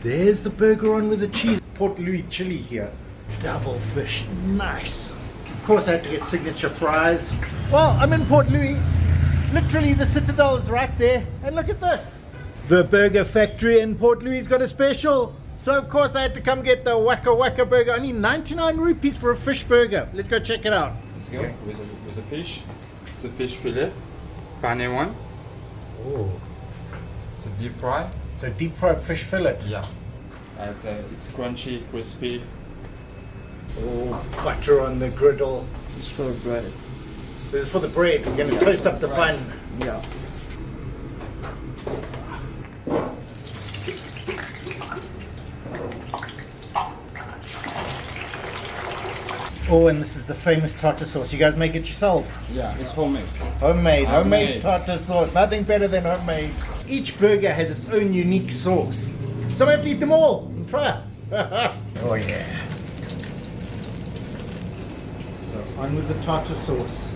There's the burger on with the cheese. Port Louis chili here. Double fish, nice. Of course I had to get signature fries. Well, I'm in Port Louis. Literally the Citadel is right there. And look at this. The burger factory in Port Louis got a special. So of course I had to come get the Waka Waka burger. Only 99 rupees for a fish burger. Let's go check it out. Let's go with a fish. It's a fish fillet, pane one. Oh, It's a deep fry. so deep fried fish fillet. Yeah. It's crunchy, crispy. Oh, butter on the griddle. It's for bread. This is for the bread. We're going to toast up the bun. Yeah. Oh, and this is the famous tartar sauce. You guys make it yourselves? Yeah, it's homemade. Homemade Homemade. tartar sauce. Nothing better than homemade. Each burger has its own unique sauce. So we have to eat them all and try. Oh yeah. So on with the tartar sauce.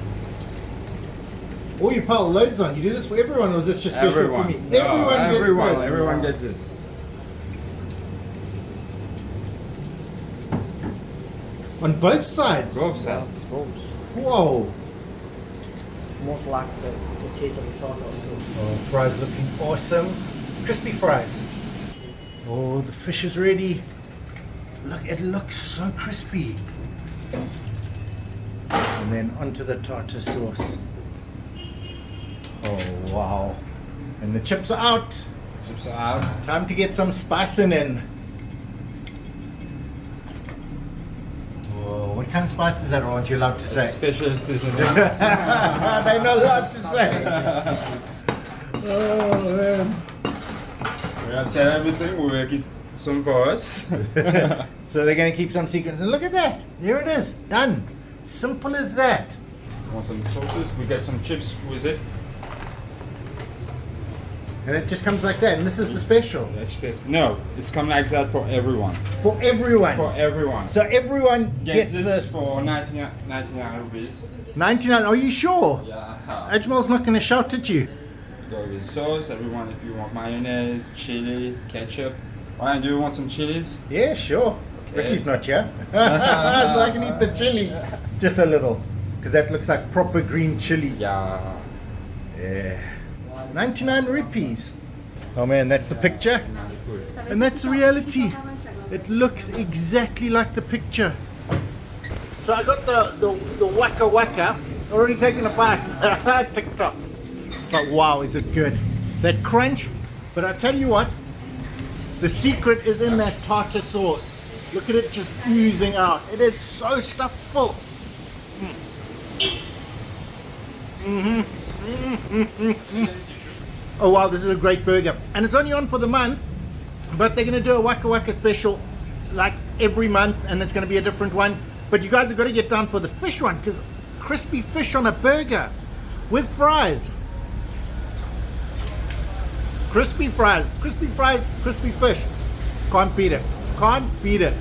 Oh, you pile loads on. You do this for everyone, or is this just special for me? No, Everyone gets this. Everyone gets this. On both sides. Both sides. Whoa. More like the taste of the tartar sauce. Oh, fries looking awesome. Crispy fries. Oh, the fish is ready. Look, it looks so crispy. And then onto the tartar sauce. Oh, wow. And the chips are out. Chips are out. Time to get some spicing in. Whoa, what kind of spices that aren't you allowed to say? Special seasoning. They're not allowed to say. Oh, man. We don't tell everything. We will keep some for us. So they're going to keep some secrets. And look at that. There it is. Done. Simple as that. Want some sauces? We get some chips with it. And it just comes like that. And this is the special. That's special. No, it's come like that for everyone. For everyone. For everyone. So everyone Get gets this this. for 99 rupees. 99. Are you sure? Yeah. Ajmal's not going to shout at you. Go with sauce. Everyone, if you want mayonnaise, chili, ketchup. Ryan, do you want some chilies? Yeah, sure. Okay. Ricky's not here. So I can eat the chili. Just a little. Because that looks like proper green chili. Yeah. Yeah. 99 rupees. Oh man, that's the picture. And that's the reality. It looks exactly like the picture. So I got the Waka Waka. Already taken a bite. TikTok. But wow, is it good. That crunch. But I tell you what, the secret is in that tartar sauce. Look at it just oozing out. It is so stuffed full. Oh wow, this is a great burger. And it's only on for the month, but they're going to do a Waka Waka special like every month, and it's going to be a different one. But you guys have got to get down for the fish one, because crispy fish on a burger with fries. Crispy fries, crispy fish. Can't beat it. Can't beat it.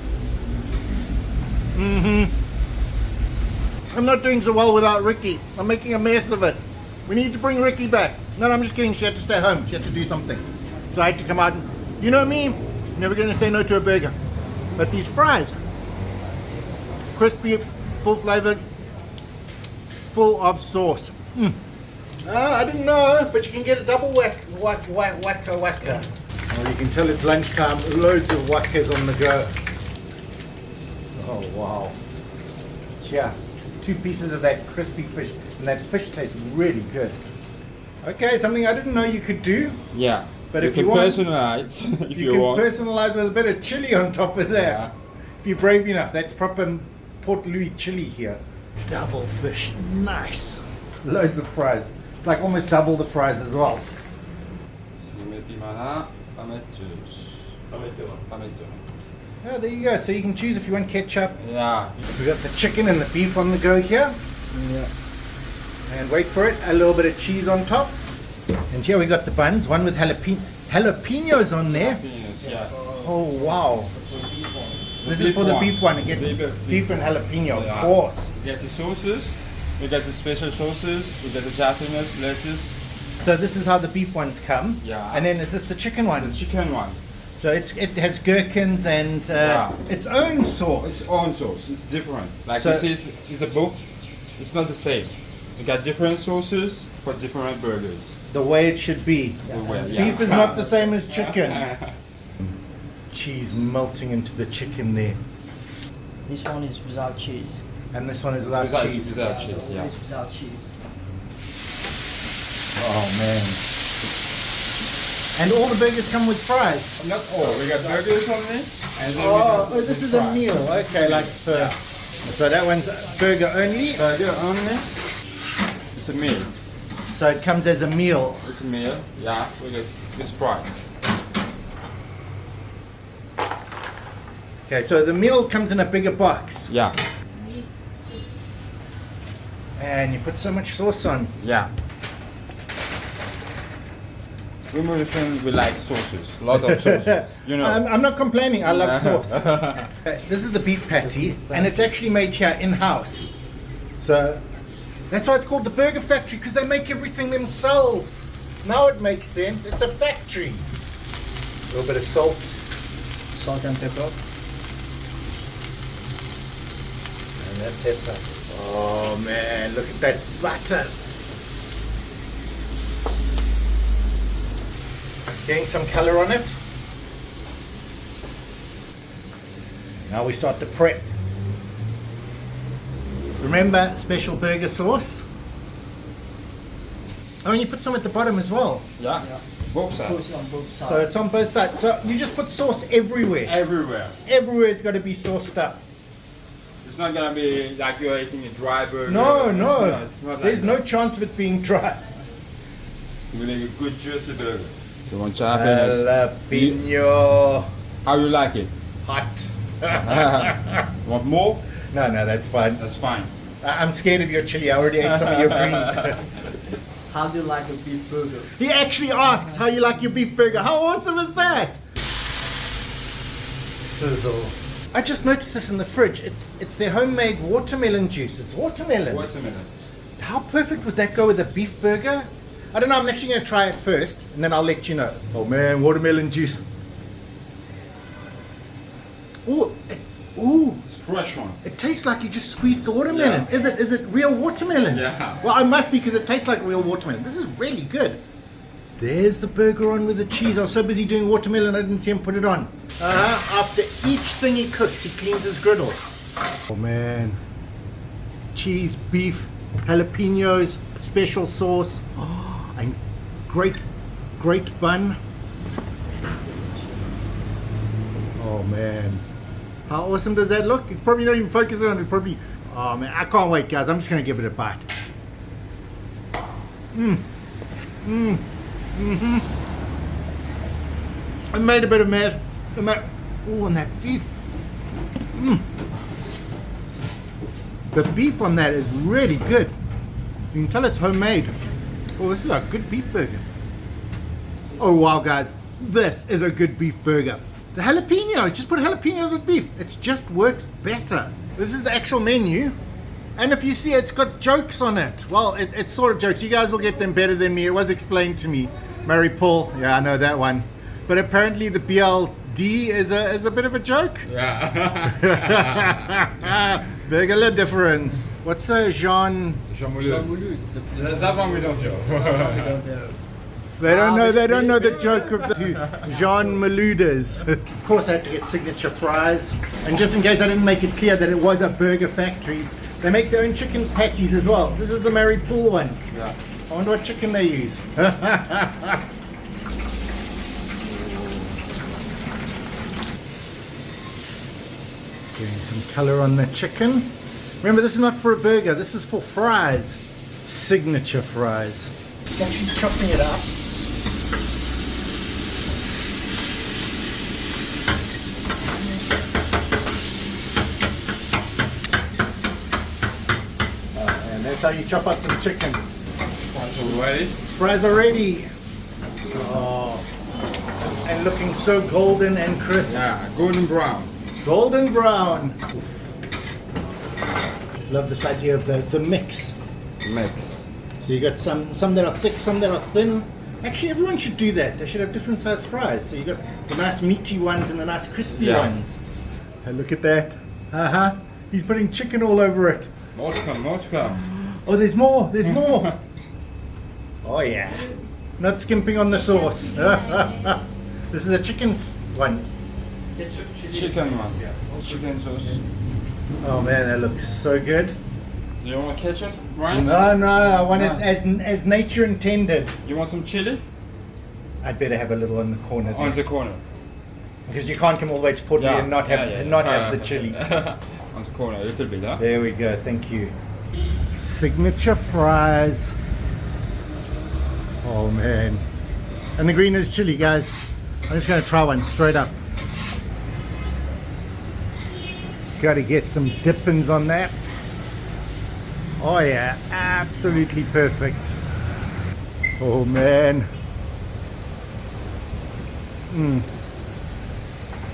I'm not doing so well without Ricky. I'm making a mess of it. We need to bring Ricky back. No, I'm just kidding. She had to stay home. She had to do something. So I had to come out. And, you know me, never going to say no to a burger. But these fries, crispy, full flavored, full of sauce. I didn't know, but you can get a double waka waka. Oh, you can tell it's lunchtime. Loads of wakas on the go. Oh wow. Yeah, 2 pieces of that crispy fish, and that fish tastes really good. Okay, something I didn't know you could do. Yeah. But you if can you want, personalize if you you can want. personalize with a bit of chili on top of that. Yeah. If you're brave enough, that's proper Port Louis chili here. Double fish, nice. Loads of fries. It's like almost double the fries as well. Si vous mettez là, pas mettre. Oh, there you go. So you can choose if you want ketchup. Yeah. We got the chicken and the beef on the go here. Yeah. And wait for it, a little bit of cheese on top. And here we got the buns, one with jalapenos on there. Jalapenos, yeah. Oh wow. This is beef for the one. beef one. You get Beef- beef and jalapeno, Yeah. of course. We get the sauces. We get the special sauces. We get the jalapenos, lettuce. So this is how the beef ones come. Yeah. And then is this the chicken one? The chicken one. So it has gherkins and its own sauce. Its own sauce. It's different. Like So- you see, it's a book. It's not the same. You got different sauces for different burgers. The way it should be. Well, yeah. Beef is not the same as chicken. Cheese melting into the chicken there. This one is without cheese. And this one is It's without without cheese. Without cheese, yeah. It's without cheese. Oh man. And all the burgers come with fries. Not all. We got burgers only. And then Oh, we got this is a fries. meal. Okay, like for, so that one's burger only. Burger only. It's a meal. So it comes as a meal. It's a meal. Yeah. We got with fries. Okay, so the meal comes in a bigger box, Yeah. and you put so much sauce on. Yeah. We Mauritians, we like sauces. A lot of sauces. You know. I'm not complaining. I love sauce. This is the beef patty, and it's actually made here in house. So that's why it's called the Burger Factory, because they make everything themselves. Now it makes sense. It's a factory. A little bit of salt. Salt and pepper. And that pepper. Oh man, look at that butter. Getting some color on it. Now we start the prep. Remember, special burger sauce. Oh, and you put some at the bottom as well. Yeah. Both Put sides. on both sides. So it's on both sides. So you just put sauce everywhere. Everywhere. Everywhere's got to be sauced up. It's not gonna be like you're eating a dry burger. No, It's no. not- it's not like There's no that. chance of it being dry. You make a good juicy burger. So want jalapenos. Jalapeno. How you like it? Hot. Want more? No, that's fine. That's fine. I'm scared of your chili. I already ate some of your green. How do you like a beef burger? He actually asks how you like your beef burger. How awesome is that? Sizzle. I just noticed this in the fridge. It's their homemade watermelon juice. It's watermelon. Watermelon. How perfect would that go with a beef burger? I don't know. I'm actually going to try it first, and then I'll let you know. Oh man, watermelon juice. Ooh, ooh. It's fresh one. It tastes like you just squeezed the watermelon. Yeah. Is it real watermelon? Yeah. Well, it must be, because it tastes like real watermelon. This is really good. There's the burger on with the cheese. I was so busy doing watermelon I didn't see him put it on. After each thing he cooks, he cleans his griddle. Oh man. Cheese, beef, jalapenos, special sauce, and great bun. Oh man. How awesome does that look? You probably not even focus on it. Probably. Oh man, I can't wait, guys. I'm just gonna give it a bite. I made a bit of mess. Oh, and that beef. The beef on that is really good. You can tell it's homemade. Oh, this is a good beef burger. Oh wow, guys, this is a good beef burger. The jalapenos, just put jalapenos with beef. It just works better. This is the actual menu. And if you see, it's got jokes on it. Well, it's sort of jokes. You guys will get them better than me. It was explained to me. Mary Paul, yeah, I know that one. But apparently the BLD is a bit of a joke. Yeah. Burger difference. What's a Jean? That one we don't know. They don't know. They don't know the joke of the Jean Maludas. Of course, I had to get signature fries, and just in case I didn't make it clear that it was a burger factory, they make their own chicken patties as well. This is the Mary Pool one. Yeah. I wonder what chicken they use. Getting some color on the chicken. Remember, this is not for a burger. This is for fries. Signature fries. Actually chopping it up. And that's how you chop up some chicken. So we ready? Fries are ready. Oh, and looking so golden and crisp. Yeah, golden brown. Golden brown. Just love this idea of the mix. Mix. So you got some that are thick, some that are thin, Actually, everyone should do that. They should have different size fries. So you got the nice meaty ones and the nice crispy Yeah. ones. And look at that. He's putting chicken all over it. More to come, more to come. Oh, there's more. There's more. Oh yeah. Not skimping on the sauce. This is the chicken one. Chicken one. Chicken sauce. Oh man, that looks so good. Do you want ketchup, Ryan? No, I want it No. as nature intended. You want some chili? I'd better have a little on the corner there. On the corner. Because you can't come all the way to Port Louis and not have have the chili. On the corner, a little bit, huh? There we go. Thank you. Signature fries. Oh man. And the green is chili, guys. I'm just going to try one straight up. Got to get some dippings on that. Oh yeah, absolutely perfect. Oh man.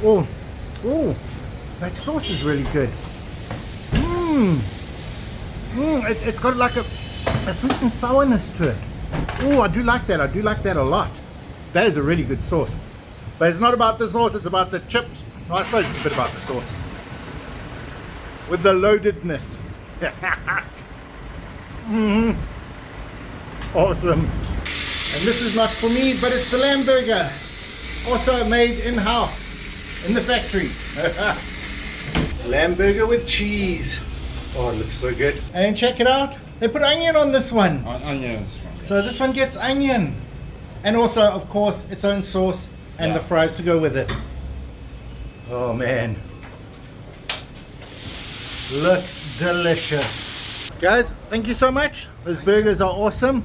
Oh, that sauce is really good. It's got like a sweet and sourness to it. Oh, I do like that. I do like that a lot. That is a really good sauce. But it's not about the sauce, it's about the chips. Well, I suppose it's a bit about the sauce. With the loadedness. Awesome. And this is not for me, but it's the lamb burger. Also made in-house, in the factory. Lamb burger with cheese. Oh, it looks so good. And check it out. They put onion on this one. Onions. One. So this one gets onion. And also, of course, its own sauce and Yeah. the fries to go with it. Oh, man. Looks delicious. Guys, thank you so much. Those burgers are awesome.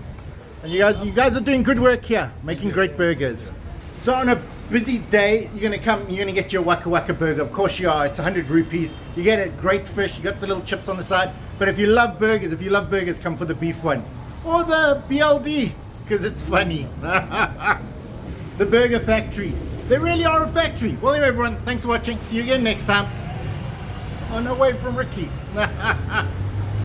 And you guys are doing good work here, making great burgers. So on a busy day, you're gonna get your Waka Waka burger. Of course you are. It's 100 rupees. You get it, great fish. You got the little chips on the side. But if you love burgers, come for the beef one or the BLD because it's funny. The Burger Factory. They really are a factory. Well, anyway, everyone, thanks for watching. See you again next time. Oh no, wait from Ricky.